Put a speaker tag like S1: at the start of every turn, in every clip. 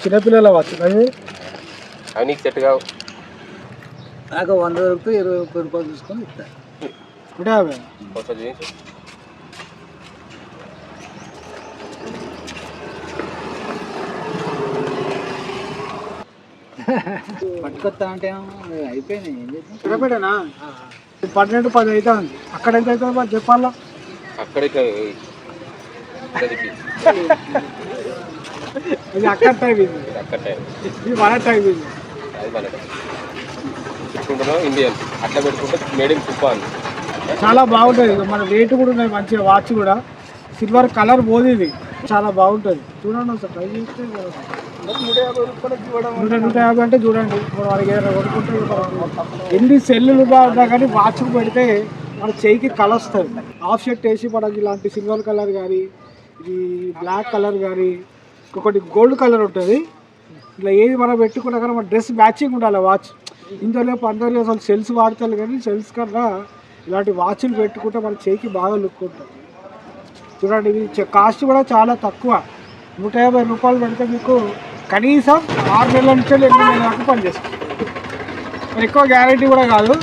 S1: చిన్నపిల్లల వాచ్ అది
S2: అవి నీకు సెట్ కావు.
S3: నాకు 100 రూపాయలు 20 రూపాయలు తీసుకొని ఇస్తాను.
S1: 150
S2: ఒకసారి చూపించు.
S3: పట్టుకొస్తా అంటే అయిపోయినాయి. ఏం చేద్దాం?
S1: చిన్నపేటనా 12-10 అవుతుంది. అక్కడ ఎంత అవుతుంది మరి చెప్పాలా?
S2: అక్కడ ఇట్లా తిప్పి.
S1: ఇది అక్కడ టైం ఇది,
S2: అక్కడ టైం
S1: ఇది మన టైం ఇది.
S2: అది మన పెట్టుకుంటున్నాం ఇండియన్. అట్లా పెట్టుకుంటే మేడ్ ఇన్ తుఫాన్.
S1: చాలా బాగుంటుంది. మన రేటు కూడా ఉన్నాయి మంచిగా. వాచ్ కూడా సిల్వర్ కలర్ పోదు. ఇది చాలా బాగుంటుంది. చూడండి ఒకసారి ట్రై చేస్తే 150 అంటే చూడండి. ఇప్పుడు వాడికి ఏదైనా కొనుక్కుంటే ఎన్ని సెల్లులు ఉన్నా కానీ వాచ్ పెడితే మన చేయికి కలర్ వస్తుంది. హాఫ్ షర్ట్ వేసి మనకి ఇలాంటి సిల్వర్ కలర్ కానీ, ఇది బ్లాక్ కలర్ కానీ, ఇంకొకటి గోల్డ్ కలర్ ఉంటుంది. ఇట్లా ఏది మనం పెట్టుకున్నా కానీ మన డ్రెస్ మ్యాచింగ్ ఉండాలి వాచ్. ఇందులో అందరూ అసలు సెల్స్ వాడతారు కానీ సెల్స్ కన్నా ఇలాంటి వాచ్లు పెట్టుకుంటే మన చేయికి బాగా లుక్ ఉంటుంది. చూడండి ఇది కాస్ట్ కూడా చాలా తక్కువ. 150 రూపాయలు పెడితే మీకు కనీసం 6 నెలల నుంచి 8 నెలల వరకు పనిచేస్తుంది. మరి ఎక్కువ గ్యారంటీ కూడా కాదు.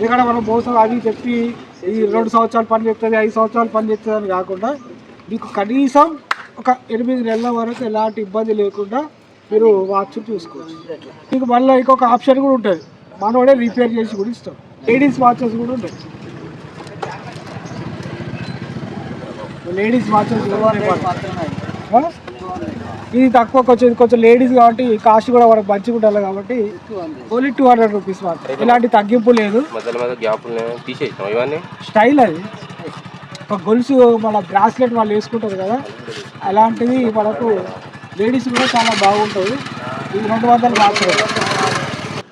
S1: ఇక్కడ మనం మోసం అది చెప్పి ఈ 2 సంవత్సరాలు పని చేస్తుంది, 5 సంవత్సరాలు పని చేస్తుంది అని కాకుండా మీకు కనీసం ఒక 8 నెలల వరకు ఎలాంటి ఇబ్బంది లేకుండా మీరు వాచ్ చూసుకోవచ్చు. మీకు మళ్ళీ ఇంకొక ఆప్షన్ కూడా ఉంటుంది. మనోడే రిపేర్ చేసి కూడా ఇస్తాం. లేడీస్ వాచెస్ కూడా ఉంటాయి. లేడీస్ వాచెస్ ఇది తక్కువ కొంచెం లేడీస్ కాబట్టి కాస్ట్ కూడా మనకు మంచిగా ఉండాలి కాబట్టి ఓన్లీ 200 రూపీస్ మాత్రం. ఇలాంటి తగ్గింపు లేదు. స్టైల్ అది ఒక గొలుసు మన బ్రాస్లెట్ వాళ్ళు వేసుకుంటారు కదా, అలాంటిది మనకు లేడీస్ కూడా చాలా బాగుంటుంది. ఇది 200 మాత్రమే.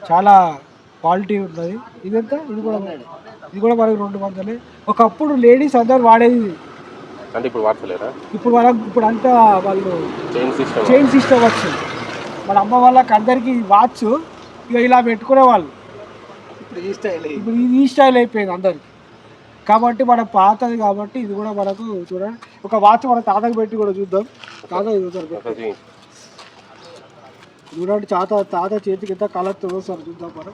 S1: చాలా క్వాలిటీ ఉంటుంది. ఇదంతా ఇది కూడా మనకు 200. ఒకప్పుడు లేడీస్ అందరు వాడేది.
S2: అంటే ఇప్పుడు వాడతలేరా?
S1: ఇప్పుడు అంతా వాళ్ళు చైన్ సిస్టమ్ వచ్చింది. మన అమ్మ వాళ్ళకి అందరికీ వాచ్ ఇక ఇలా పెట్టుకునే వాళ్ళు. ఇప్పుడు ఈ స్టైల్ అయిపోయింది అందరికి. కాబట్టి మన పాతది కాబట్టి ఇది కూడా మనకు చూడండి. ఒక వాచ్ మన తాతకు పెట్టి కూడా చూద్దాం. తాత చూడండి. తాత చేతికి ఎంత కలర్ సార్ చూద్దాం. మనం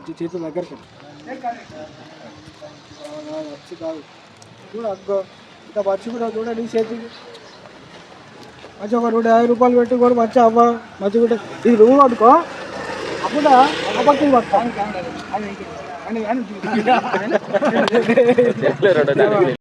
S1: చేతి దగ్గరికి వచ్చి కాదు చూడ ఇంకా మంచి కూడా చూడండి. చేతికి మంచిగా ఒక 150 రూపాయలు పెట్టి కూడా మంచిగా అవ్వ మంచిగా కూడా. ఇది నువ్వు అనుకో అప్పుడు అప్పటికి పడతాను.